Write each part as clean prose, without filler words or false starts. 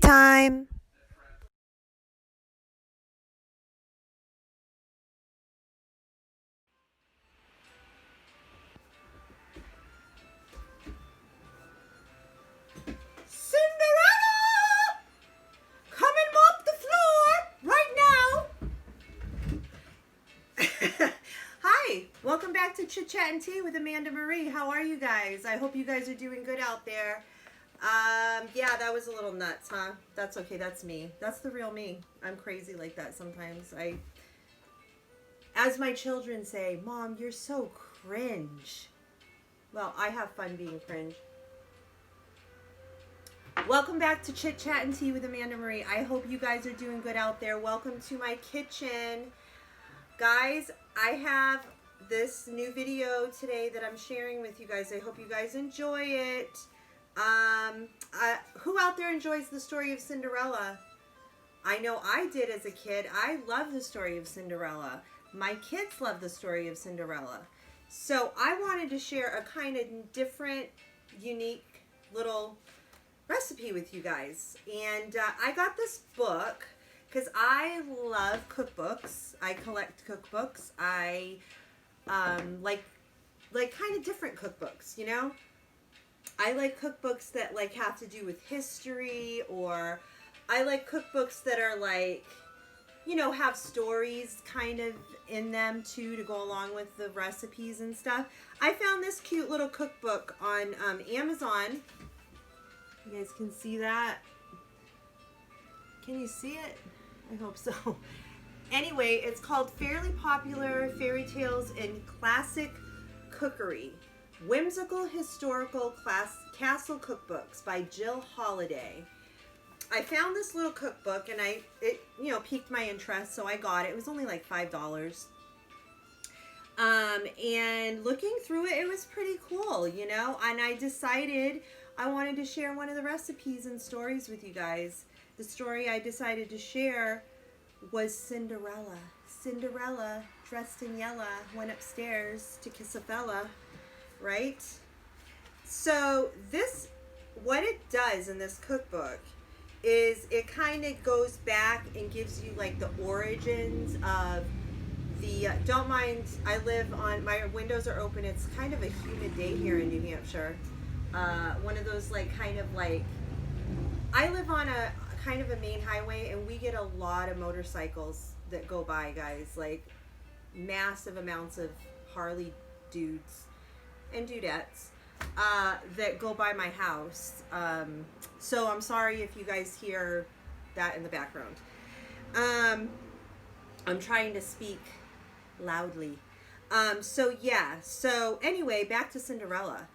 time. Cinderella! Come and mop the floor right now. Hi, welcome back to Chit Chat and Tea with Amanda Marie. How are you guys? I hope you guys are doing good out there. Yeah, that was a little nuts, huh? That's okay, that's me. That's the real me. I'm crazy like that sometimes. As my children say, Mom, you're so cringe. Well, I have fun being cringe. Welcome back to Chit Chat and Tea with Amanda Marie. I hope you guys are doing good out there. Welcome to my kitchen. Guys, I have this new video today that I'm sharing with you guys. I hope you guys enjoy it. Who out there enjoys the story of Cinderella? I know I did as a kid. I love the story of Cinderella. My kids love the story of Cinderella. So I wanted to share a kind of different, unique little recipe with you guys. And I got this book because I love cookbooks. I collect cookbooks. I like kind of different cookbooks, you know? I like cookbooks that like have to do with history, or I like cookbooks that are like, you know, have stories kind of in them too to go along with the recipes and stuff. I found this cute little cookbook on Amazon. You guys can see that. Can you see it? I hope so. Anyway, it's called Fairly Popular Fairy Tales in Classic Cookery. Whimsical Historical Castle Cookbooks by Jill Holliday. I found this little cookbook and it piqued my interest, so I got it. It was only like $5. And looking through it, it was pretty cool, you know, and I decided I wanted to share one of the recipes and stories with you guys. The story I decided to share was Cinderella. Cinderella, dressed in yellow, went upstairs to kiss a fella, right? So what it does in this cookbook is it kind of goes back and gives you like the origins of the, don't mind, I live on, my windows are open. It's kind of a humid day here in New Hampshire. One of those like kind of like, I live on a kind of a main highway and we get a lot of motorcycles that go by, guys, like massive amounts of Harley dudes and dudettes that go by my house. So I'm sorry if you guys hear that in the background. I'm trying to speak loudly. So anyway, back to Cinderella.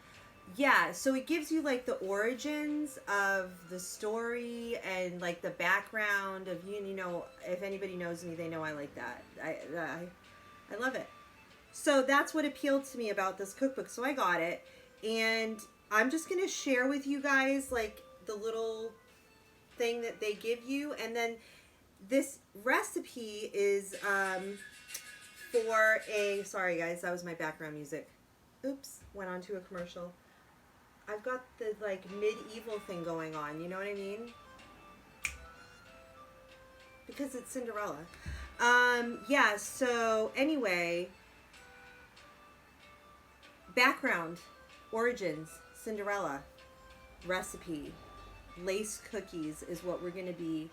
Yeah, so it gives you like the origins of the story and like the background of, you know, if anybody knows me, they know I like that. I love it. So that's what appealed to me about this cookbook. So I got it, and I'm just going to share with you guys like the little thing that they give you. And then this recipe is for a, sorry guys, that was my background music. Oops, went on to a commercial. I've got the like medieval thing going on, you know what I mean? Because it's Cinderella. Yeah, so anyway, background, origins, Cinderella, recipe, lace cookies is what we're going to be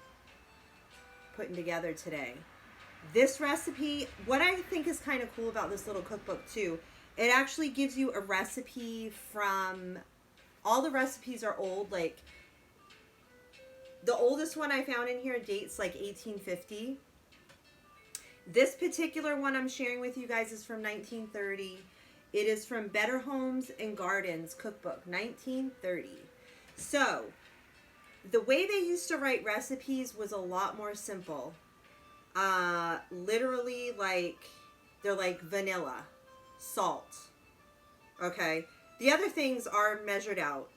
putting together today. This recipe, what I think is kind of cool about this little cookbook too, it actually gives you a recipe from, all the recipes are old, like the oldest one I found in here dates like 1850. This particular one I'm sharing with you guys is from 1930. It is from Better Homes and Gardens Cookbook, 1930. So the way they used to write recipes was a lot more simple. Literally like, they're like vanilla, salt. Okay. The other things are measured out.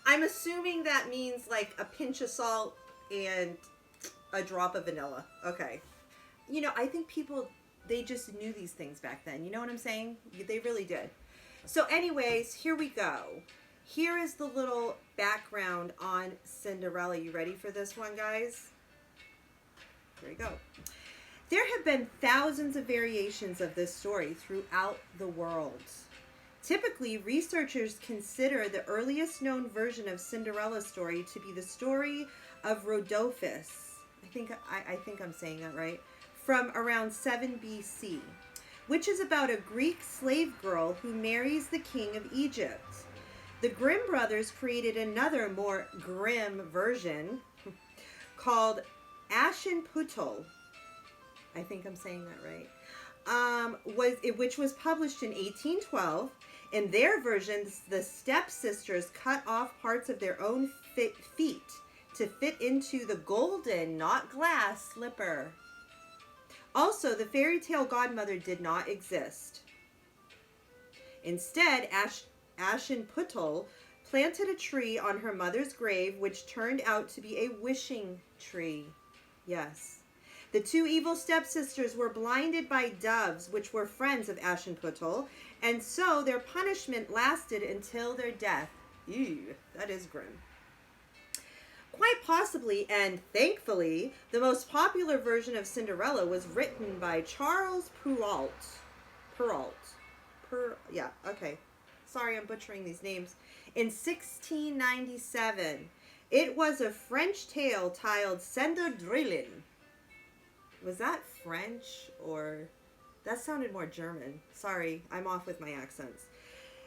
I'm assuming that means like a pinch of salt and a drop of vanilla. Okay. You know, I think people, they just knew these things back then. You know what I'm saying? They really did. So anyways, here we go. Here is the little background on Cinderella. You ready for this one, guys? Here we go. There have been thousands of variations of this story throughout the world. Typically, researchers consider the earliest known version of Cinderella's story to be the story of Rodolphus. I think I'm saying that right. From around 7 BC, which is about a Greek slave girl who marries the king of Egypt. The Grimm brothers created another more grim version called Aschenputtel. I think I'm saying that right. Which was published in 1812. In their version, the stepsisters cut off parts of their own feet to fit into the golden, not glass, slipper. Also, the fairy tale godmother did not exist. Instead, Aschenputtel planted a tree on her mother's grave, which turned out to be a wishing tree. Yes. The two evil stepsisters were blinded by doves, which were friends of Aschenputtel, and so their punishment lasted until their death. Ew, that is grim. Quite possibly, and thankfully, the most popular version of Cinderella was written by Charles Perrault. Yeah, okay. Sorry, I'm butchering these names. In 1697. It was a French tale titled Cinderella. Was that French or... That sounded more German. Sorry, I'm off with my accents.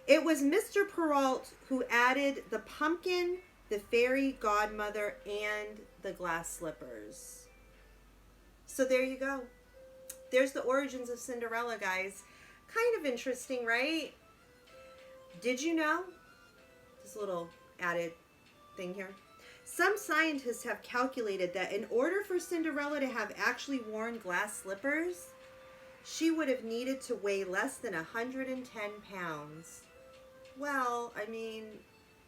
It was Mr. Perrault who added the pumpkin, the fairy godmother, and the glass slippers. So there you go. There's the origins of Cinderella, guys. Kind of interesting, right? Did you know? Just a little added thing here. Some scientists have calculated that in order for Cinderella to have actually worn glass slippers, she would have needed to weigh less than 110 pounds. Well, I mean,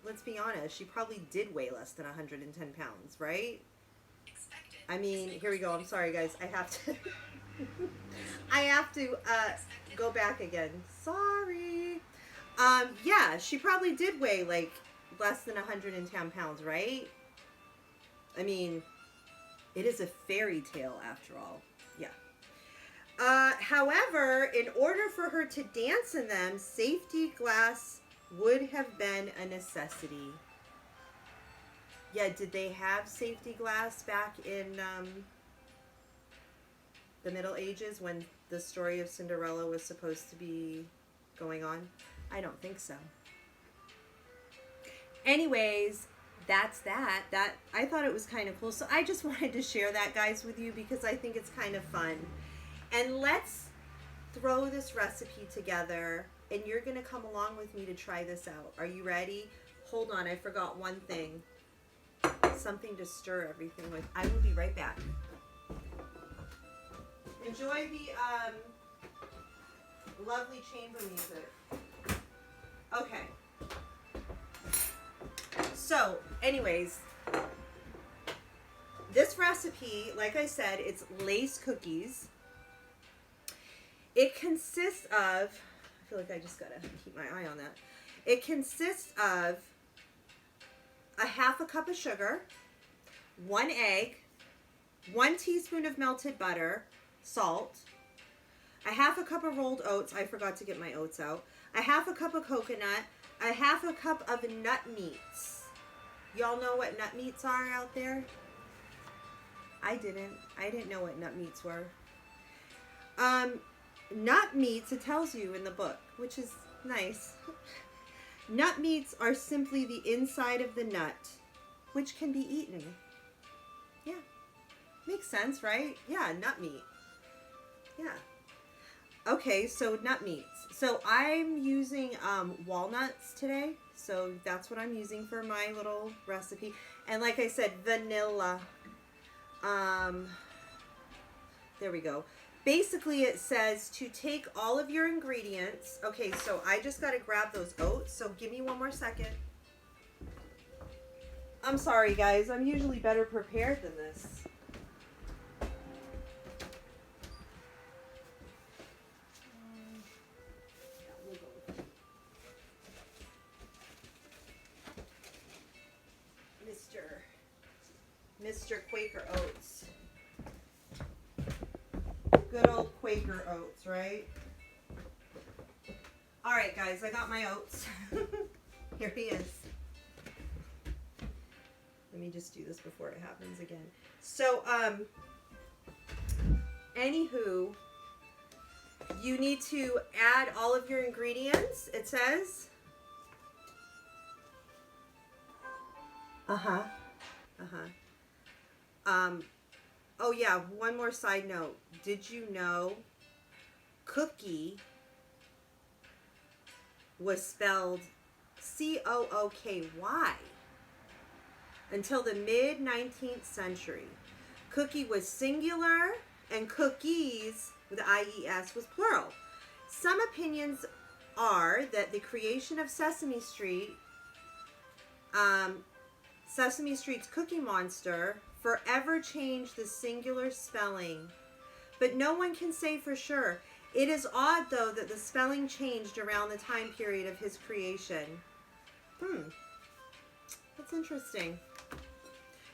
let's be honest. She probably did weigh less than 110 pounds, right? I mean, here we go. I'm sorry, guys. I have to... I have to go back again. Sorry. Yeah, she probably did weigh, like, less than 110 pounds, right? I mean, it is a fairy tale after all. Yeah. However, in order for her to dance in them, safety glass would have been a necessity. Yeah, did they have safety glass back in the Middle Ages when the story of Cinderella was supposed to be going on? I don't think so. Anyways, that's that. I thought it was kind of cool. So I just wanted to share that, guys, with you because I think it's kind of fun. And let's throw this recipe together, and you're going to come along with me to try this out. Are you ready? Hold on, I forgot one thing. Something to stir everything with. I will be right back. Enjoy the lovely chamber music. Okay. So, anyways, this recipe, like I said, it's lace cookies. It consists of, I feel like I just gotta keep my eye on that. It consists of a half a cup of sugar, 1 egg, 1 teaspoon of melted butter, salt, a half a cup of rolled oats. I forgot to get my oats out. A half a cup of coconut, a half a cup of nut meats. Y'all know what nut meats are out there? I didn't know what nut meats were. Nut meats, it tells you in the book, which is nice. Nut meats are simply the inside of the nut, which can be eaten. Yeah. Makes sense, right? Yeah, nut meat. Yeah. Okay, so nut meats. So I'm using walnuts today. So that's what I'm using for my little recipe. And like I said, vanilla. There we go. Basically, it says to take all of your ingredients. Okay, so I just got to grab those oats. So give me one more second. I'm sorry, guys. I'm usually better prepared than this. your Quaker oats. Good old Quaker oats, right? All right, guys, I got my oats. Here he is. Let me just do this before it happens again. So, anywho, you need to add all of your ingredients, it says. Oh yeah, one more side note. Did you know cookie was spelled C-O-O-K-Y until the mid-19th century? Cookie was singular and cookies with I-E-S was plural. Some opinions are that the creation of Sesame Street's Cookie Monster forever changed the singular spelling, but no one can say for sure. It is odd, though, that the spelling changed around the time period of his creation. That's interesting.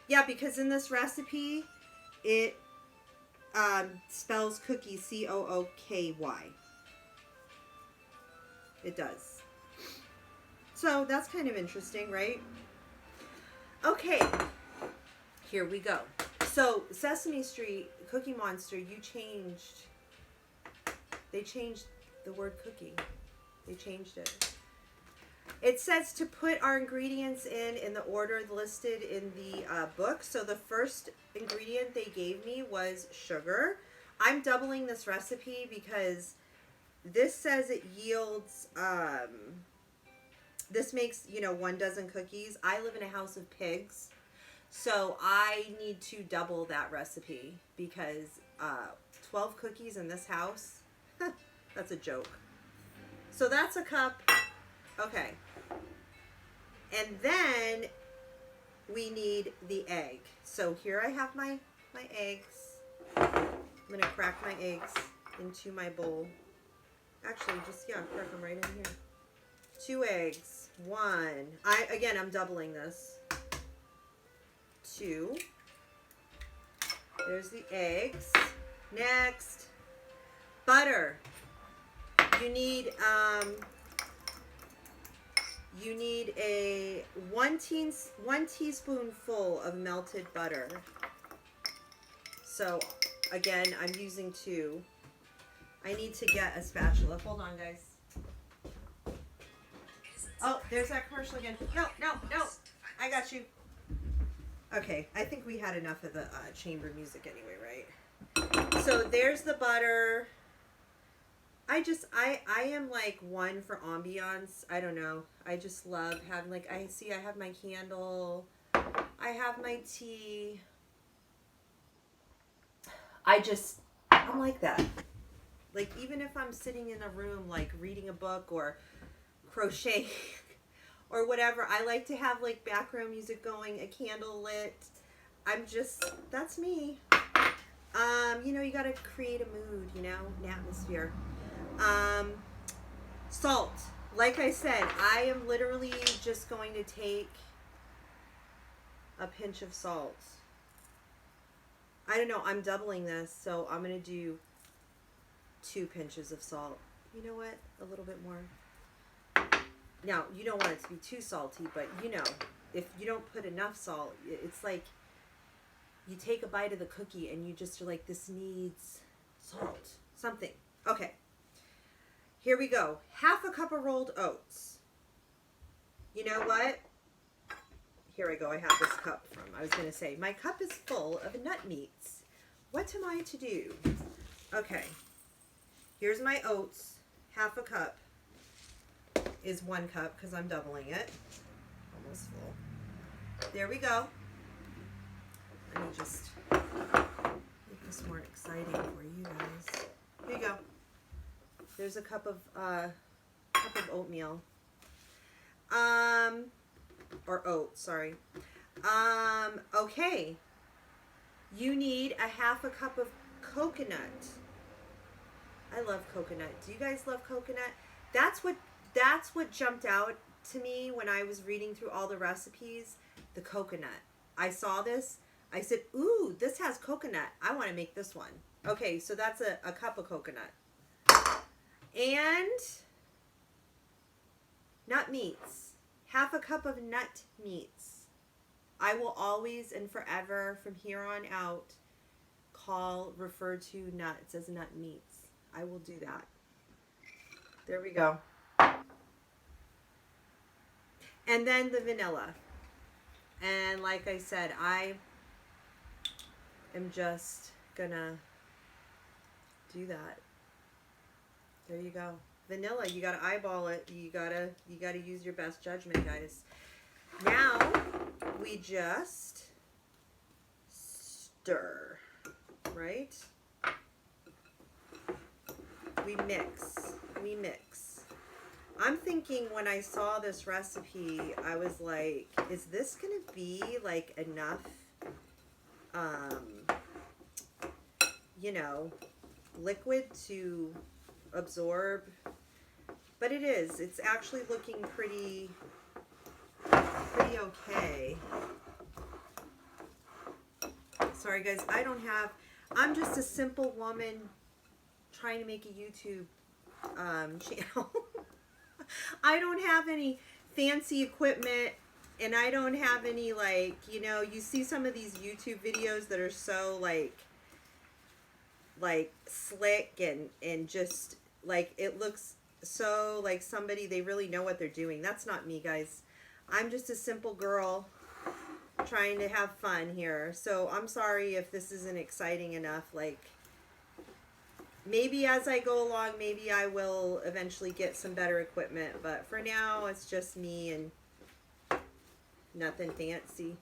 Yeah, because in this recipe, it spells cookie C-O-O-K-Y. It does. So that's kind of interesting, right? Okay, here we go. So Sesame Street, Cookie Monster, they changed the word cookie. They changed it. It says to put our ingredients in the order listed in the book. So the first ingredient they gave me was sugar. I'm doubling this recipe because this says it yields, this makes, 1 dozen cookies. I live in a house of pigs, so I need to double that recipe because 12 cookies in this house, that's a joke. So that's a cup. Okay. And then we need the egg. So here I have my eggs. I'm going to crack my eggs into my bowl. Actually, just, crack them right in here. 2 eggs. 1. I'm doubling this. 2. There's the eggs. Next, butter. You need a 1 teaspoonful of melted butter. So again, I'm using 2. I need to get a spatula. Hold on, guys. Oh, there's that commercial again. No. I got you. Okay, I think we had enough of the chamber music anyway, right? So there's the butter. I am like one for ambiance. I don't know. I just love having, I have my candle. I have my tea. I'm like that. Like, even if I'm sitting in a room, like, reading a book or crocheting or whatever, I like to have, like, background music going, a candle lit. That's me. You gotta create a mood, an atmosphere. Salt. Like I said, I am literally just going to take a pinch of salt. I don't know, I'm doubling this, so I'm going to do 2 pinches of salt. You know what? A little bit more. Now, you don't want it to be too salty, but if you don't put enough salt, it's like you take a bite of the cookie and you just are like, this needs salt. Something. Okay. Here we go. 1/2 cup of rolled oats. You know what? Here I go. I have this cup from. I was going to say, my cup is full of nutmeats. What am I to do? Okay. Here's my oats. 1/2 cup is 1 cup because I'm doubling it. Almost full. There we go. Let me just make this more exciting for you guys. Here you go. There's a cup of oatmeal. Or oats, sorry. Okay. You need a 1/2 cup of coconut. I love coconut. Do you guys love coconut? That's what jumped out to me when I was reading through all the recipes. The coconut. I saw this. I said, ooh, this has coconut. I want to make this one. Okay, so that's a cup of coconut. And nut meats. Half a cup of nut meats. I will always and forever from here on out refer to nuts as nut meats. I will do that. There we go. And then the vanilla. And like I said, I am just gonna do that. There you go. Vanilla, you gotta eyeball it. You gotta use your best judgment, guys. Now we just stir, right? We mix. I'm thinking when I saw this recipe, I was like, is this gonna be like enough, you know, liquid to absorb? But it is. It's actually looking pretty okay. Sorry guys, I'm just a simple woman trying to make a YouTube channel. I don't have any fancy equipment, and I don't have any, like, you know, you see some of these YouTube videos that are so like slick and just like it looks so like somebody, they really know what they're doing. That's not me, guys. I'm just a simple girl trying to have fun here. So I'm sorry if this isn't exciting enough. Like, maybe as I go along, maybe I will eventually get some better equipment. But for now, it's just me and nothing fancy.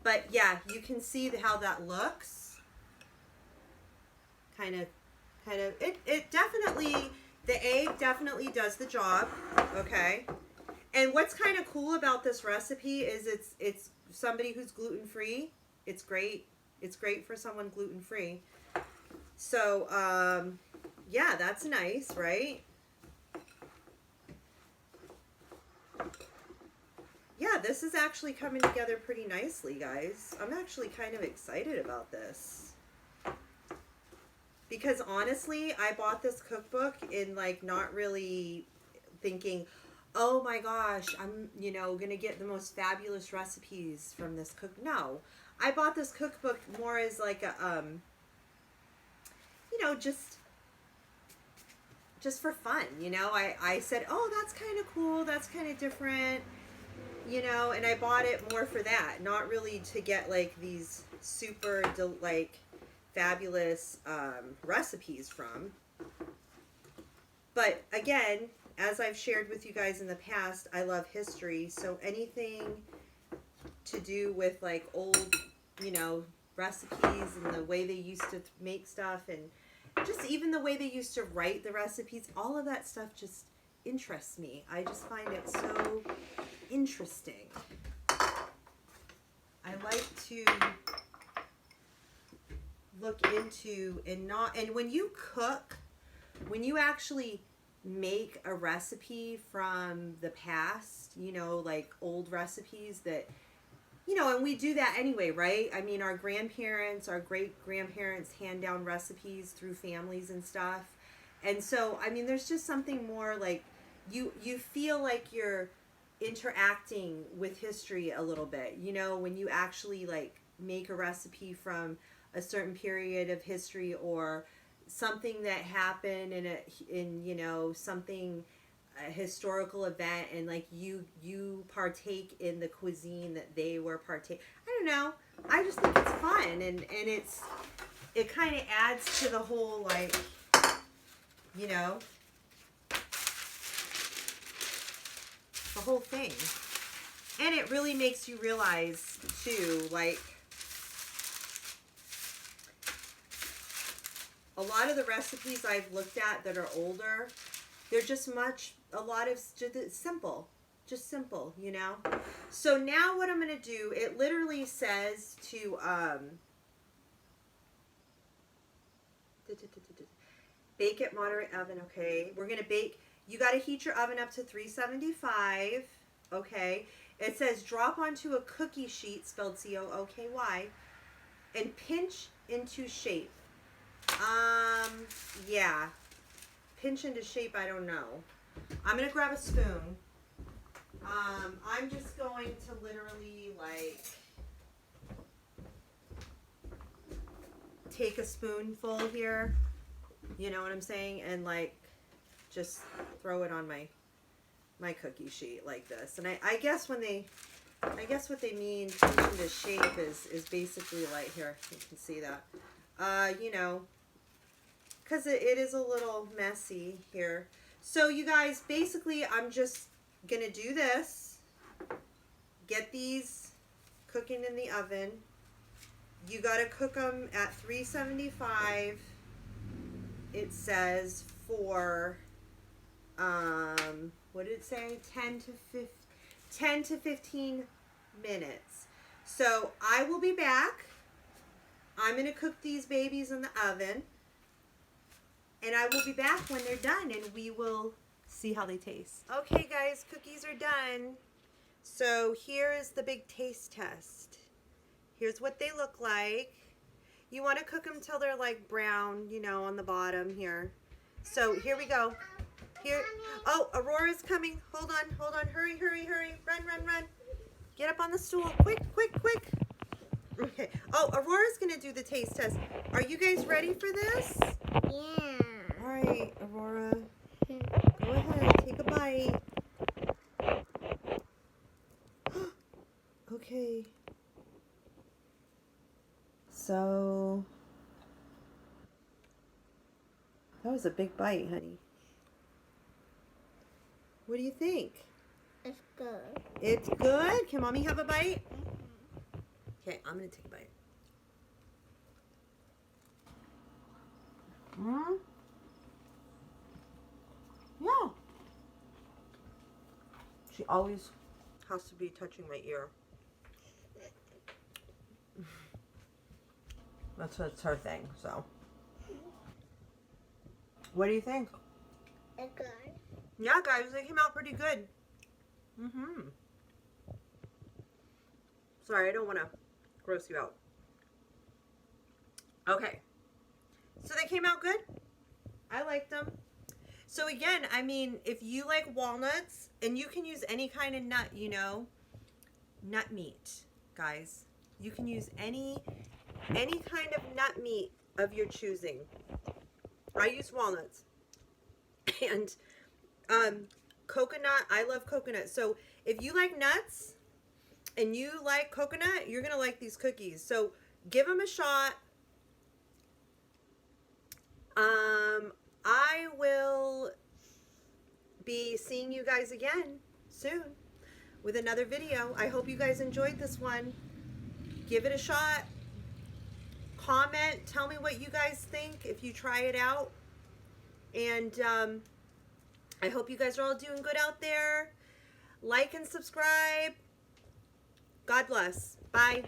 But yeah, you can see how that looks. Kind of, it definitely, the egg definitely does the job, okay? And what's kind of cool about this recipe is it's somebody who's gluten-free. It's great. It's great for someone gluten-free. So, yeah, that's nice, right? Yeah, this is actually coming together pretty nicely, guys. I'm actually kind of excited about this. Because honestly, I bought this cookbook in like not really thinking, oh my gosh, I'm, you know, going to get the most fabulous recipes from this cook. No, I bought this cookbook more as like a, you know, just for fun, you know. I said, oh, that's kind of cool. That's kind of different, you know, and I bought it more for that. Not really to get like these super, like, fabulous recipes from. But again, as I've shared with you guys in the past, I love history. So anything to do with like old, you know, recipes and the way they used to make stuff, and just even the way they used to write the recipes, all of that stuff just interests me. I just find it so interesting. I like to look into and when you cook, when you actually make a recipe from the past, you know, like old recipes that, you know, and we do that anyway, right? I mean, our grandparents, our great-grandparents hand down recipes through families and stuff. And so, I mean, there's just something more like you feel like you're interacting with history a little bit, you know, when you actually like make a recipe from a certain period of history or something that happened in you know, something, a historical event, and like you partake in the cuisine that they were I don't know. I just think it's fun, and it kind of adds to the whole, like, you know, the whole thing. And it really makes you realize too, like, a lot of the recipes I've looked at that are older, they're just simple. Just simple, you know? So now what I'm going to do, it literally says to bake at moderate oven, okay? We're going to bake, you got to heat your oven up to 375, okay? It says drop onto a cookie sheet, spelled C-O-O-K-Y, and pinch into shape. Yeah. Pinch into shape, I don't know. I'm going to grab a spoon. I'm just going to literally, like, take a spoonful here. You know what I'm saying? And, like, just throw it on my cookie sheet like this. And I guess when they, I guess what they mean pinch into shape is basically like, here, you can see that. You know, because it is a little messy here. So you guys, basically I'm just going to do this. Get these cooking in the oven. You got to cook them at 375. It says for, what did it say? 10 to 15 minutes. So I will be back. I'm going to cook these babies in the oven. And I will be back when they're done and we will see how they taste. Okay guys, cookies are done. So here is the big taste test. Here's what they look like. You want to cook them till they're like brown, you know, on the bottom here. So here we go. Here. Oh, Aurora's coming. Hold on. Hurry. Run. Get up on the stool. Quick. Okay. Oh, Aurora's going to do the taste test. Are you guys ready for this? Yeah. All right, Aurora. Go ahead. Take a bite. Okay. So, that was a big bite, honey. What do you think? It's good. It's good? Can Mommy have a bite? Okay, I'm going to take a bite. Yeah. She always has to be touching my ear. That's her thing, so. What do you think? It's good. Yeah, guys, they came out pretty good. Sorry, I don't want to gross you out. Okay. So they came out good. I liked them. So again, I mean, if you like walnuts, and you can use any kind of nut, you know, nut meat, guys. You can use any kind of nut meat of your choosing. I use walnuts. And coconut, I love coconut. So if you like nuts and you like coconut, you're going to like these cookies. So give them a shot. I will be seeing you guys again soon with another video. I hope you guys enjoyed this one. Give it a shot. Comment. Tell me what you guys think if you try it out. And I hope you guys are all doing good out there. Like and subscribe. God bless. Bye.